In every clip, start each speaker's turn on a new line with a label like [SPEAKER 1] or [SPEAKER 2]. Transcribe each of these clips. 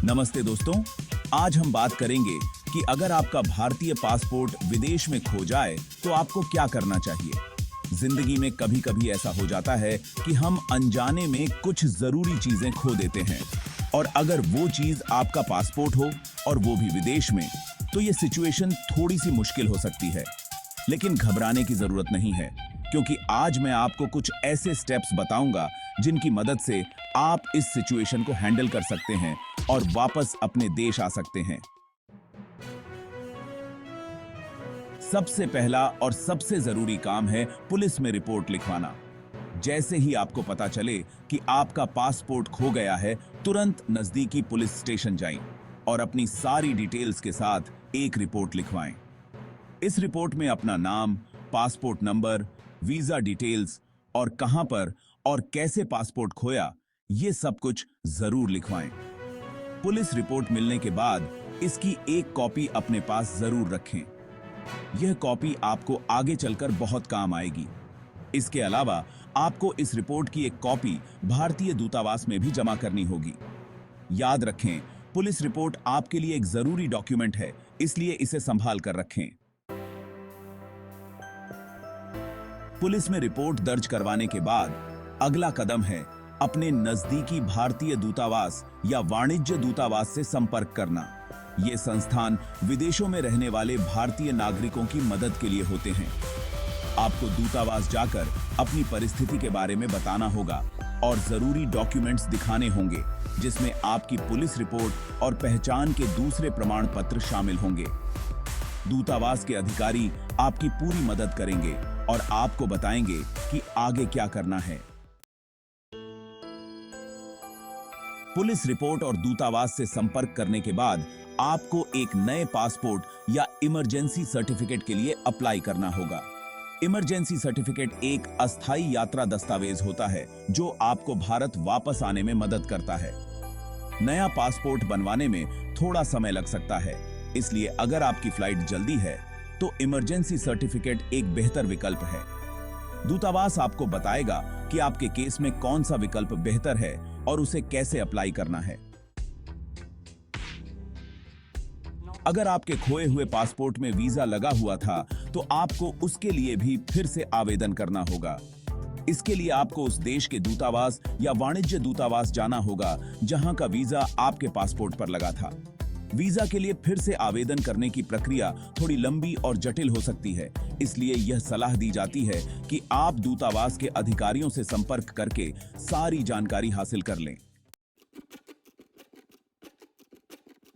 [SPEAKER 1] नमस्ते दोस्तों, आज हम बात करेंगे कि अगर आपका भारतीय पासपोर्ट विदेश में खो जाए तो आपको क्या करना चाहिए। जिंदगी में कभी-कभी ऐसा हो जाता है कि हम अनजाने में कुछ जरूरी चीजें खो देते हैं और अगर वो चीज आपका पासपोर्ट हो और वो भी विदेश में, तो ये सिचुएशन थोड़ी सी मुश्किल हो सकती है। लेकिन घबराने की जरूरत नहीं है, क्योंकि आज मैं आपको कुछ ऐसे स्टेप्स बताऊंगा जिनकी मदद से आप इस सिचुएशन को हैंडल कर सकते हैं और वापस अपने देश आ सकते हैं। सबसे पहला और सबसे जरूरी काम है पुलिस में रिपोर्ट लिखवाना। जैसे ही आपको पता चले कि आपका पासपोर्ट खो गया है, तुरंत नजदीकी पुलिस स्टेशन जाएं और अपनी सारी डिटेल्स के साथ एक रिपोर्ट लिखवाएं। इस रिपोर्ट में अपना नाम, पासपोर्ट नंबर, वीजा डिटेल्स और कहां पर और कैसे पासपोर्ट खोया, ये सब कुछ जरूर लिखवाएं। पुलिस रिपोर्ट मिलने के बाद इसकी एक कॉपी अपने पास जरूर रखें। यह कॉपी आपको आगे चलकर बहुत काम आएगी। इसके अलावा आपको इस रिपोर्ट की एक कॉपी भारतीय दूतावास में भी जमा करनी होगी। याद रखें, पुलिस रिपोर्ट आपके लिए एक जरूरी डॉक्यूमेंट है, इसलिए इसे संभाल कर रखें। पुलिस में रिपोर्ट दर्ज करवाने के बाद अगला कदम है अपने नजदीकी भारतीय दूतावास या वाणिज्य दूतावास से संपर्क करना। ये संस्थान विदेशों में रहने वाले भारतीय नागरिकों की मदद के लिए होते हैं। आपको दूतावास जाकर अपनी परिस्थिति के बारे में बताना होगा और जरूरी डॉक्यूमेंट्स दिखाने होंगे, जिसमें आपकी पुलिस रिपोर्ट और पहचान के दूसरे प्रमाण पत्र शामिल होंगे। दूतावास के अधिकारी आपकी पूरी मदद करेंगे और आपको बताएंगे कि आगे क्या करना है। पुलिस रिपोर्ट और दूतावास से संपर्क करने के बाद आपको एक नए पासपोर्ट या इमरजेंसी सर्टिफिकेट के लिए अप्लाई करना होगा। इमरजेंसी सर्टिफिकेट एक अस्थायी यात्रा दस्तावेज होता है जो आपको भारत वापस आने में मदद करता है। नया पासपोर्ट बनवाने में थोड़ा समय लग सकता है, इसलिए अगर आपकी फ्लाइट जल्दी है तो इमरजेंसी सर्टिफिकेट एक बेहतर विकल्प है। दूतावास आपको बताएगा कि आपके केस में कौन सा विकल्प बेहतर है और उसे कैसे अप्लाई करना है। अगर आपके खोए हुए पासपोर्ट में वीजा लगा हुआ था तो आपको उसके लिए भी फिर से आवेदन करना होगा। इसके लिए आपको उस देश के दूतावास या वाणिज्य दूतावास जाना होगा जहां का वीजा आपके पासपोर्ट पर लगा था। वीजा के लिए फिर से आवेदन करने की प्रक्रिया थोड़ी लंबी और जटिल हो सकती है, इसलिए यह सलाह दी जाती है कि आप दूतावास के अधिकारियों से संपर्क करके सारी जानकारी हासिल कर लें।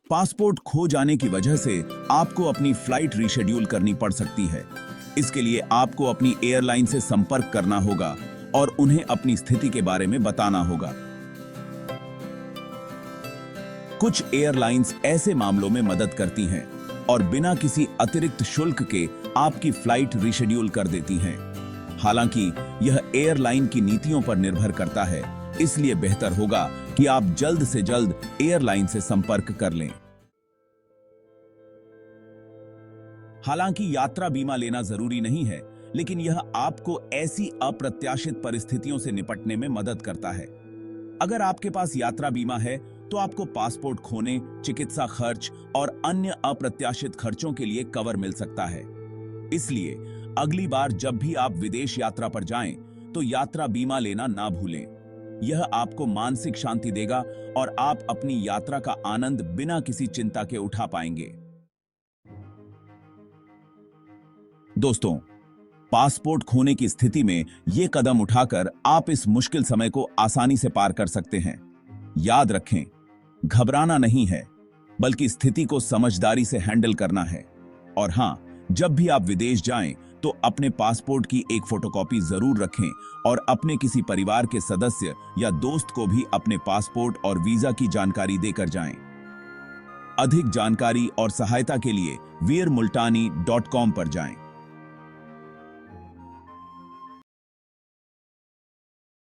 [SPEAKER 1] पासपोर्ट खो जाने की वजह से आपको अपनी फ्लाइट रीशेड्यूल करनी पड़ सकती है। इसके लिए आपको अपनी एयरलाइन से संपर्क करना होगा और उन्हें अपनी स्थिति के बारे में बताना होगा। कुछ एयरलाइंस ऐसे मामलों में मदद करती हैं और बिना किसी अतिरिक्त शुल्क के आपकी फ्लाइट रीशेड्यूल कर देती हैं। हालांकि यह एयरलाइन की नीतियों पर निर्भर करता है, इसलिए बेहतर होगा कि आप जल्द से जल्द एयरलाइन से संपर्क कर लें। हालांकि यात्रा बीमा लेना जरूरी नहीं है, लेकिन यह आपको ऐसी अप्रत्याशित परिस्थितियों से निपटने में मदद करता है। अगर आपके पास यात्रा बीमा है तो आपको पासपोर्ट खोने, चिकित्सा खर्च और अन्य अप्रत्याशित खर्चों के लिए कवर मिल सकता है। इसलिए अगली बार जब भी आप विदेश यात्रा पर जाएं, तो यात्रा बीमा लेना ना भूलें। यह आपको मानसिक शांति देगा और आप अपनी यात्रा का आनंद बिना किसी चिंता के उठा पाएंगे। दोस्तों, पासपोर्ट खोने की स्थिति में यह कदम उठाकर आप इस मुश्किल समय को आसानी से पार कर सकते हैं। याद रखें, घबराना नहीं है, बल्कि स्थिति को समझदारी से हैंडल करना है। और हां, जब भी आप विदेश जाएं, तो अपने पासपोर्ट की एक फोटोकॉपी जरूर रखें और अपने किसी परिवार के सदस्य या दोस्त को भी अपने पासपोर्ट और वीजा की जानकारी देकर जाएं। अधिक जानकारी और सहायता के लिए veermultani.com पर जाएं।